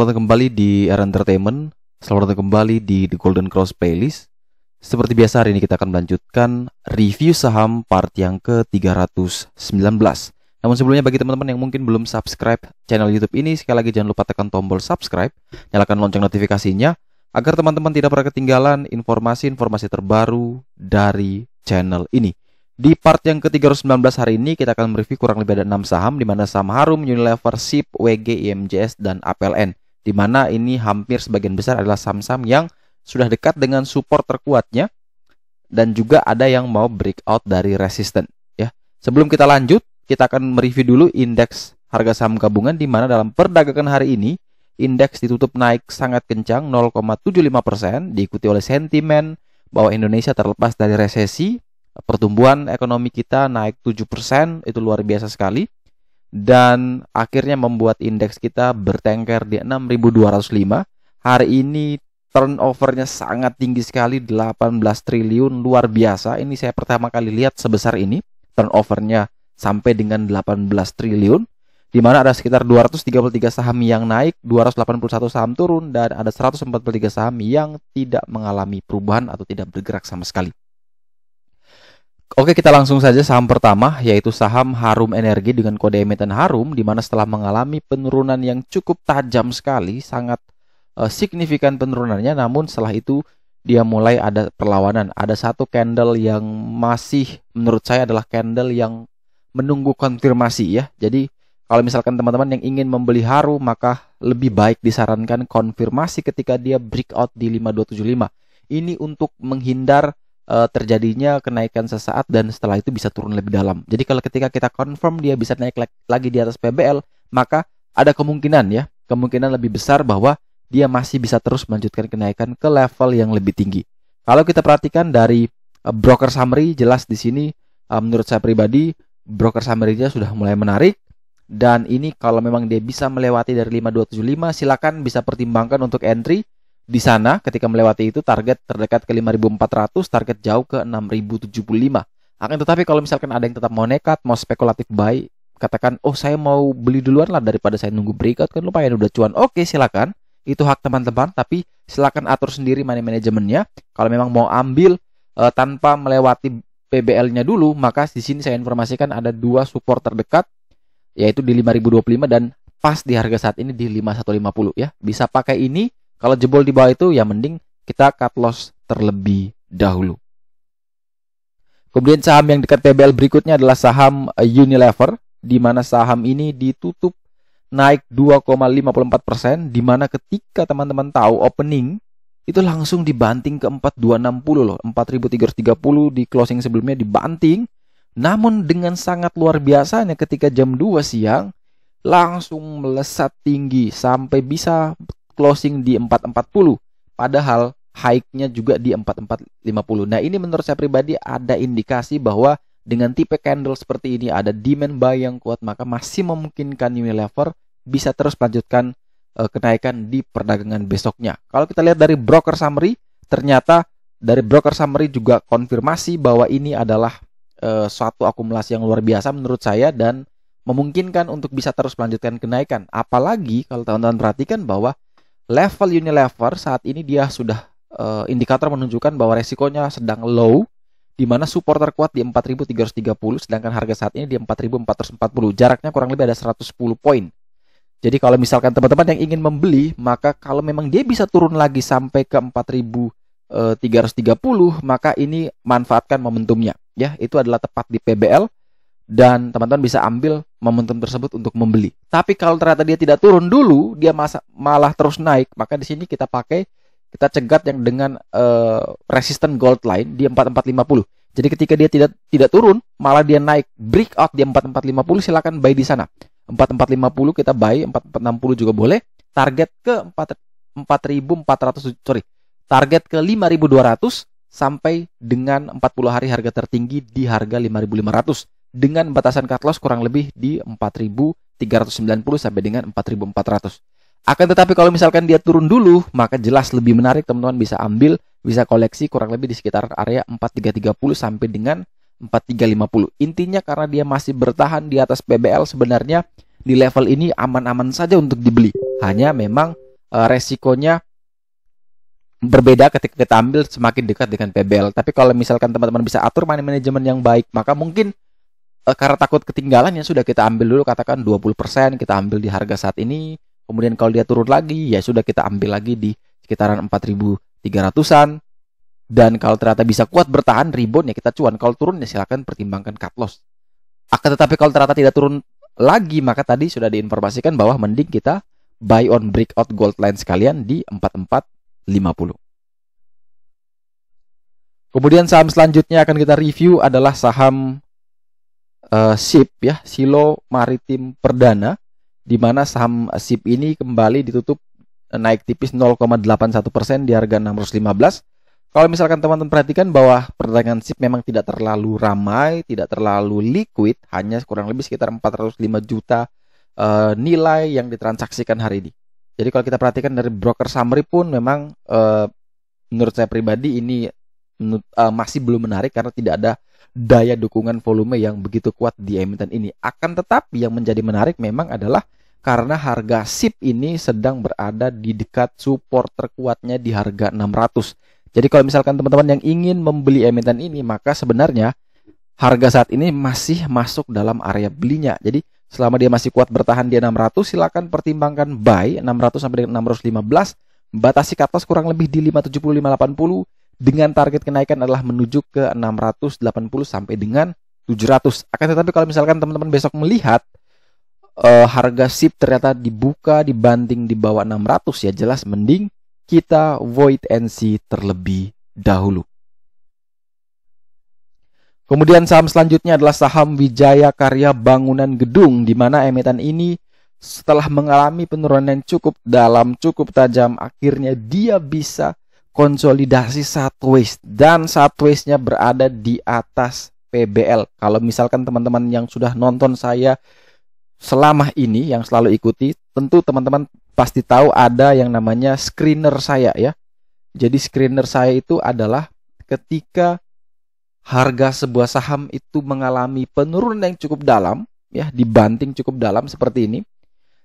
Selamat datang kembali di Era Entertainment. Selamat datang kembali di The Golden Cross Playlist. Seperti biasa, hari ini kita akan melanjutkan review saham part yang ke-319. Namun sebelumnya, bagi teman-teman yang mungkin belum subscribe channel YouTube ini, sekali lagi jangan lupa tekan tombol subscribe, nyalakan lonceng notifikasinya, agar teman-teman tidak pernah ketinggalan informasi-informasi terbaru dari channel ini. Di part yang ke-319 hari ini kita akan mereview kurang lebih ada 6 saham, di mana saham Harum, Unilever, SIP, WG, IMJS, dan APLN. Di mana ini hampir sebagian besar adalah saham-saham yang sudah dekat dengan support terkuatnya, dan juga ada yang mau breakout dari resisten. Ya, sebelum kita lanjut, kita akan mereview dulu indeks harga saham gabungan, di mana dalam perdagangan hari ini indeks ditutup naik sangat kencang 0,75%, diikuti oleh sentimen bahwa Indonesia terlepas dari resesi. Pertumbuhan ekonomi kita naik 7%, itu luar biasa sekali. Dan akhirnya membuat indeks kita bertengker di 6.205. Hari ini turnovernya sangat tinggi sekali, 18 triliun, luar biasa. Ini saya pertama kali lihat sebesar ini, turnovernya sampai dengan 18 triliun. Di mana ada sekitar 233 saham yang naik, 281 saham turun, dan ada 143 saham yang tidak mengalami perubahan atau tidak bergerak sama sekali. Oke, kita langsung saja saham pertama, yaitu saham Harum Energi dengan kode emiten Harum, di mana setelah mengalami penurunan yang cukup tajam sekali, sangat signifikan penurunannya, namun setelah itu dia mulai ada perlawanan. Ada satu candle yang masih menurut saya adalah candle yang menunggu konfirmasi ya. Jadi kalau misalkan teman-teman yang ingin membeli Harum, maka lebih baik disarankan konfirmasi ketika dia breakout di 5275. Ini untuk menghindar terjadinya kenaikan sesaat dan setelah itu bisa turun lebih dalam. Jadi kalau ketika kita confirm dia bisa naik lagi di atas PBL, maka ada kemungkinan lebih besar bahwa dia masih bisa terus melanjutkan kenaikan ke level yang lebih tinggi. Kalau kita perhatikan dari broker summary, jelas di sini menurut saya pribadi broker summary-nya sudah mulai menarik, dan ini kalau memang dia bisa melewati dari 5275, silakan bisa pertimbangkan untuk entry. Di sana ketika melewati itu target terdekat ke 5.400, target jauh ke 6.075. Akan tetapi kalau misalkan ada yang tetap mau nekat, mau spekulatif buy, katakan, oh saya mau beli duluan lah daripada saya nunggu breakout, kan lumayan udah cuan. Oke, silakan, itu hak teman-teman, tapi silakan atur sendiri money manajemennya. Kalau memang mau ambil tanpa melewati PBL-nya dulu, maka di sini saya informasikan ada dua support terdekat, yaitu di 5.025 dan pas di harga saat ini di 5.150 ya. Bisa pakai ini. Kalau jebol di bawah itu, ya mending kita cut loss terlebih dahulu. Kemudian saham yang dekat PBL berikutnya adalah saham Unilever, di mana saham ini ditutup naik 2,54%, di mana ketika teman-teman tahu opening, itu langsung dibanting ke 4.260 loh, 4.330 di closing sebelumnya dibanting. Namun dengan sangat luar biasanya ketika jam 2 siang, langsung melesat tinggi sampai bisa closing di 440, padahal high-nya juga di 4450. Nah, ini menurut saya pribadi ada indikasi bahwa dengan tipe candle seperti ini ada demand buy yang kuat, maka masih memungkinkan Unilever bisa terus melanjutkan kenaikan di perdagangan besoknya. Kalau kita lihat dari broker summary, ternyata dari broker summary juga konfirmasi bahwa ini adalah suatu akumulasi yang luar biasa menurut saya dan memungkinkan untuk bisa terus melanjutkan kenaikan. Apalagi kalau teman-teman perhatikan bahwa level Unilever saat ini dia sudah indikator menunjukkan bahwa resikonya sedang low, di mana support terkuat di 4.330, sedangkan harga saat ini di 4.440. Jaraknya kurang lebih ada 110 poin. Jadi kalau misalkan teman-teman yang ingin membeli, maka kalau memang dia bisa turun lagi sampai ke 4.330, maka ini manfaatkan momentumnya. Ya, itu adalah tepat di PBL. Dan teman-teman bisa ambil momentum tersebut untuk membeli. Tapi kalau ternyata dia tidak turun dulu, dia malah terus naik, maka di sini kita cegat yang dengan resisten gold line di 4450. Jadi ketika dia tidak turun, malah dia naik breakout di 4450, silakan buy di sana. 4450 kita buy, 4460 juga boleh. Target ke 4.400, target ke 5.200 sampai dengan 40 hari harga tertinggi di harga 5.500. Dengan batasan cut loss kurang lebih di 4.390 sampai dengan 4.400. Akan tetapi kalau misalkan dia turun dulu, maka jelas lebih menarik, teman-teman bisa ambil, bisa koleksi kurang lebih di sekitar area 4.330 sampai dengan 4.350. Intinya karena dia masih bertahan di atas PBL, sebenarnya di level ini aman-aman saja untuk dibeli. Hanya memang resikonya berbeda ketika kita ambil semakin dekat dengan PBL. Tapi kalau misalkan teman-teman bisa atur money management yang baik, maka mungkin karena takut ketinggalan ya sudah kita ambil dulu katakan 20%, kita ambil di harga saat ini. Kemudian kalau dia turun lagi ya sudah kita ambil lagi di sekitaran 4.300-an. Dan kalau ternyata bisa kuat bertahan rebound ya kita cuan. Kalau turun ya silakan pertimbangkan cut loss. Akan tetapi kalau ternyata tidak turun lagi, maka tadi sudah diinformasikan bahwa mending kita buy on breakout gold line sekalian di 4450. Kemudian saham selanjutnya akan kita review adalah saham SIP ya, Silo Maritim Perdana, di mana saham SIP ini kembali ditutup naik tipis 0,81% di harga 615. Kalau misalkan teman-teman perhatikan bahwa perdagangan SIP memang tidak terlalu ramai, tidak terlalu liquid, hanya kurang lebih sekitar 405 juta nilai yang ditransaksikan hari ini. Jadi kalau kita perhatikan dari broker summary pun memang menurut saya pribadi ini masih belum menarik karena tidak ada daya dukungan volume yang begitu kuat di emiten ini. Akan tetapi yang menjadi menarik memang adalah karena harga SIP ini sedang berada di dekat support terkuatnya di harga 600. Jadi kalau misalkan teman-teman yang ingin membeli emiten ini, maka sebenarnya harga saat ini masih masuk dalam area belinya. Jadi selama dia masih kuat bertahan di 600, silakan pertimbangkan buy 600 sampai dengan 615, batasi cut loss kurang lebih di 570 580 dengan target kenaikan adalah menuju ke 680 sampai dengan 700. Akan tetapi kalau misalkan teman-teman besok melihat harga SIP ternyata dibuka dibanting di bawah 600, ya jelas mending kita wait and see terlebih dahulu. Kemudian saham selanjutnya adalah saham Wijaya Karya Bangunan Gedung, di mana emiten ini setelah mengalami penurunan yang cukup dalam, cukup tajam, akhirnya dia bisa konsolidasi sideways dan sideways-nya berada di atas PBL. Kalau misalkan teman-teman yang sudah nonton saya selama ini, yang selalu ikuti, tentu teman-teman pasti tahu ada yang namanya screener saya ya. Jadi screener saya itu adalah ketika harga sebuah saham itu mengalami penurunan yang cukup dalam ya, dibanting cukup dalam seperti ini.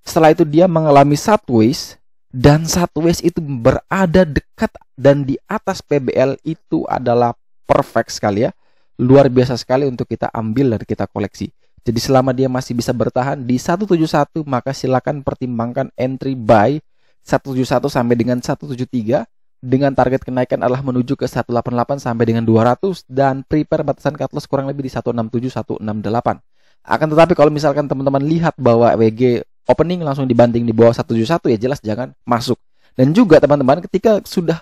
Setelah itu dia mengalami sideways dan sideways itu berada dekat dan di atas PBL, itu adalah perfect sekali ya. Luar biasa sekali untuk kita ambil dan kita koleksi. Jadi selama dia masih bisa bertahan di 171, maka silakan pertimbangkan entry buy 171 sampai dengan 173 dengan target kenaikan adalah menuju ke 188 sampai dengan 200 dan prepare batasan cut loss kurang lebih di 167 168. Akan tetapi kalau misalkan teman-teman lihat bahwa WG opening langsung dibanting di bawah 171, ya jelas jangan masuk. Dan juga teman-teman ketika sudah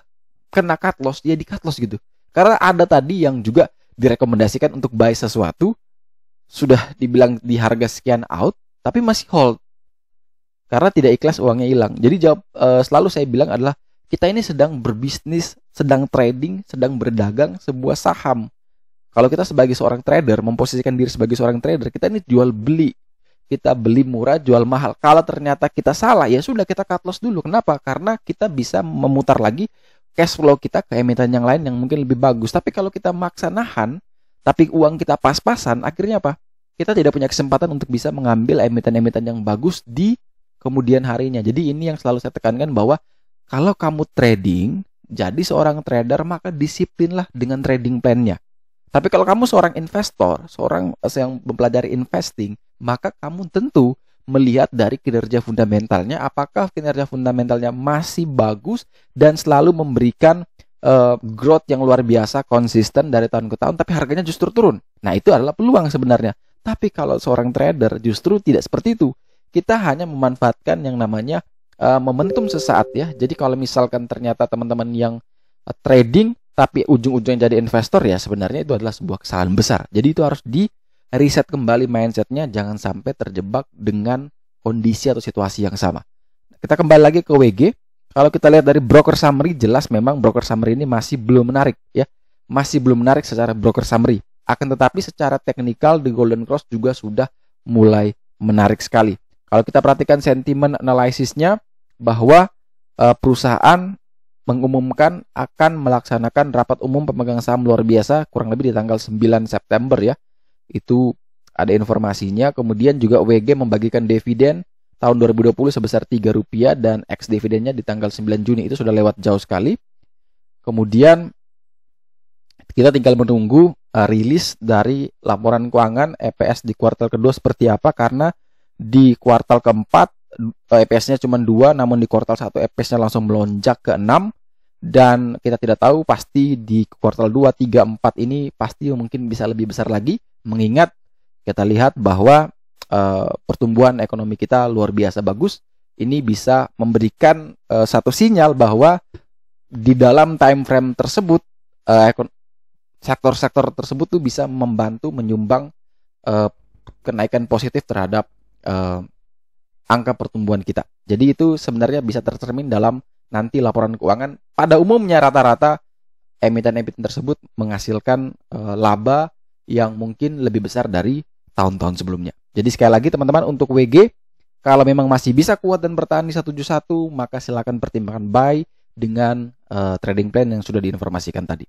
kena cut loss, ya di cut loss gitu. Karena ada tadi yang juga direkomendasikan untuk buy sesuatu, sudah dibilang di harga sekian out, tapi masih hold. Karena tidak ikhlas uangnya hilang. Jadi selalu saya bilang adalah kita ini sedang berbisnis, sedang trading, sedang berdagang sebuah saham. Kalau kita sebagai seorang trader, memposisikan diri sebagai seorang trader, kita ini jual beli. Kita beli murah, jual mahal. Kalau ternyata kita salah, ya sudah kita cut loss dulu. Kenapa? Karena kita bisa memutar lagi cash flow kita ke emiten yang lain yang mungkin lebih bagus. Tapi kalau kita maksa nahan, tapi uang kita pas-pasan, akhirnya apa? Kita tidak punya kesempatan untuk bisa mengambil emiten-emiten yang bagus di kemudian harinya. Jadi ini yang selalu saya tekankan bahwa kalau kamu trading, jadi seorang trader, maka disiplinlah dengan trading plan-nya. Tapi kalau kamu seorang investor, seorang yang mempelajari investing, maka kamu tentu melihat dari kinerja fundamentalnya, apakah kinerja fundamentalnya masih bagus dan selalu memberikan growth yang luar biasa, konsisten dari tahun ke tahun, tapi harganya justru turun. Nah, itu adalah peluang sebenarnya. Tapi kalau seorang trader justru tidak seperti itu. Kita hanya memanfaatkan yang namanya momentum sesaat ya. Jadi kalau misalkan ternyata teman-teman yang trading tapi ujung-ujungnya jadi investor, ya sebenarnya itu adalah sebuah kesalahan besar. Jadi itu harus di reset kembali mindsetnya, jangan sampai terjebak dengan kondisi atau situasi yang sama. Kita kembali lagi ke WG. Kalau kita lihat dari broker summary, jelas memang broker summary ini masih belum menarik ya. Masih belum menarik secara broker summary. Akan tetapi secara teknikal The Golden Cross juga sudah mulai menarik sekali. Kalau kita perhatikan sentimen analisisnya, bahwa perusahaan mengumumkan akan melaksanakan rapat umum pemegang saham luar biasa kurang lebih di tanggal 9 September ya. Itu ada informasinya. Kemudian juga WG membagikan dividen tahun 2020 sebesar Rp3 dan ex dividennya di tanggal 9 Juni itu sudah lewat jauh sekali. Kemudian kita tinggal menunggu rilis dari laporan keuangan EPS di kuartal kedua seperti apa, karena di kuartal keempat EPS-nya cuma 2, namun di kuartal 1 EPS-nya langsung melonjak ke 6, dan kita tidak tahu pasti di kuartal 2, 3, 4 ini pasti mungkin bisa lebih besar lagi, mengingat kita lihat bahwa pertumbuhan ekonomi kita luar biasa bagus. Ini bisa memberikan satu sinyal bahwa di dalam time frame tersebut sektor-sektor tersebut tuh bisa membantu menyumbang kenaikan positif terhadap angka pertumbuhan kita. Jadi itu sebenarnya bisa tercermin dalam nanti laporan keuangan. Pada umumnya rata-rata emiten-emiten tersebut menghasilkan laba yang mungkin lebih besar dari tahun-tahun sebelumnya. Jadi sekali lagi teman-teman, untuk WG, kalau memang masih bisa kuat dan bertahan di 171, maka silakan pertimbangkan buy dengan trading plan yang sudah diinformasikan tadi.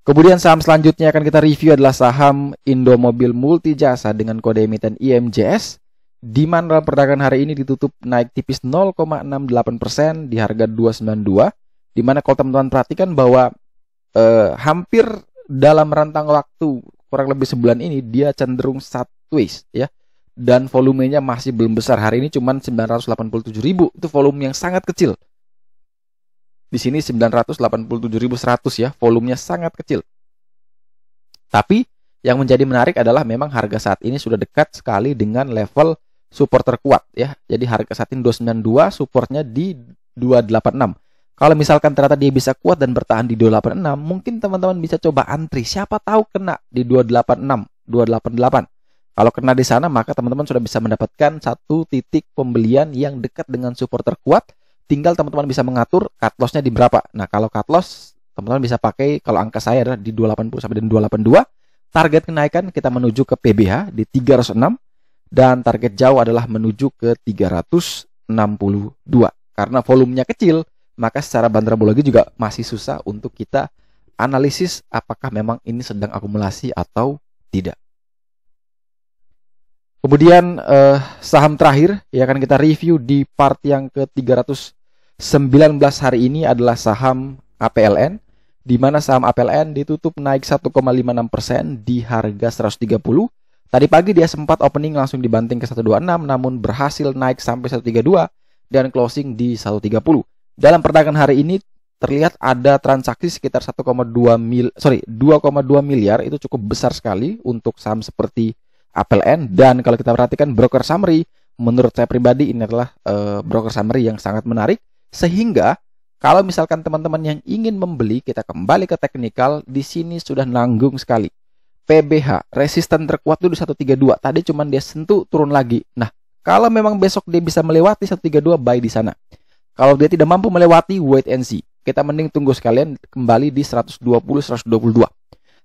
Kemudian saham selanjutnya akan kita review adalah saham Indomobil Multijasa dengan kode emiten IMJS, di mana dalam perdagangan hari ini ditutup naik tipis 0,68% di harga 292, di mana kalau teman-teman perhatikan bahwa hampir dalam rentang waktu kurang lebih sebulan ini dia cenderung sideways ya, dan volumenya masih belum besar. Hari ini cuma 987.000, itu volume yang sangat kecil. Di sini 987.100 ya, volumenya sangat kecil. Tapi yang menjadi menarik adalah memang harga saat ini sudah dekat sekali dengan level support terkuat ya. Jadi harga saat ini 292, supportnya di 286. Kalau misalkan ternyata dia bisa kuat dan bertahan di 286, mungkin teman-teman bisa coba antri. Siapa tahu kena di 286, 288. Kalau kena di sana, maka teman-teman sudah bisa mendapatkan satu titik pembelian yang dekat dengan support terkuat. Tinggal teman-teman bisa mengatur cut loss-nya di berapa. Nah, kalau cut loss, teman-teman bisa pakai, kalau angka saya adalah di 280 sampai dengan 282. Target kenaikan kita menuju ke PBH di 306. Dan target jauh adalah menuju ke 362. Karena volumenya kecil, maka secara bandrabologi juga masih susah untuk kita analisis apakah memang ini sedang akumulasi atau tidak. Kemudian saham terakhir yang akan kita review di part yang ke-319 hari ini adalah saham APLN, di mana saham APLN ditutup naik 1,56% di harga 130. Tadi pagi dia sempat opening langsung dibanting ke 126, namun berhasil naik sampai 132 dan closing di 130. Dalam perdagangan hari ini terlihat ada transaksi sekitar 2,2 miliar, itu cukup besar sekali untuk saham seperti APLN. Dan kalau kita perhatikan broker summary, menurut saya pribadi ini adalah broker summary yang sangat menarik, sehingga kalau misalkan teman-teman yang ingin membeli, kita kembali ke teknikal, di sini sudah nanggung sekali. PBH resisten terkuat itu di 132, tadi cuman dia sentuh turun lagi. Nah, kalau memang besok dia bisa melewati 132, buy di sana. Kalau dia tidak mampu melewati, wait and see. Kita mending tunggu sekalian kembali di 120, 122.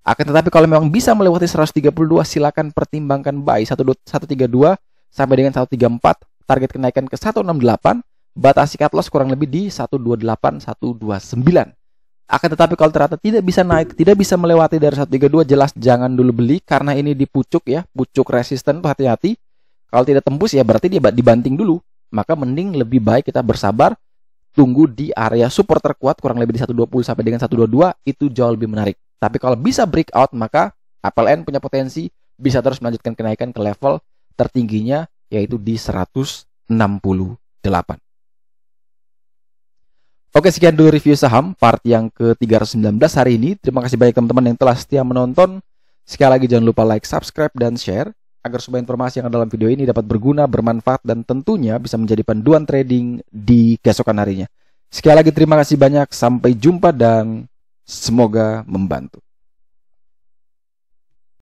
Akan tetapi kalau memang bisa melewati 132, silakan pertimbangkan buy 132 sampai dengan 134, target kenaikan ke 168, batasi cut loss kurang lebih di 128, 129. Akan tetapi kalau ternyata tidak bisa naik, tidak bisa melewati dari 132, jelas jangan dulu beli, karena ini di pucuk ya, pucuk resisten tuh hati-hati. Kalau tidak tembus ya berarti dia dibanting dulu. Maka mending lebih baik kita bersabar, tunggu di area support terkuat kurang lebih di 120 sampai dengan 122, itu jauh lebih menarik. Tapi kalau bisa breakout, maka APLN punya potensi bisa terus melanjutkan kenaikan ke level tertingginya, yaitu di 168. Oke, sekian dulu review saham part yang ke-319 hari ini. Terima kasih banyak teman-teman yang telah setia menonton. Sekali lagi jangan lupa like, subscribe, dan share agar supaya informasi yang ada dalam video ini dapat berguna, bermanfaat, dan tentunya bisa menjadi panduan trading di keesokan harinya. Sekali lagi terima kasih banyak, sampai jumpa dan semoga membantu.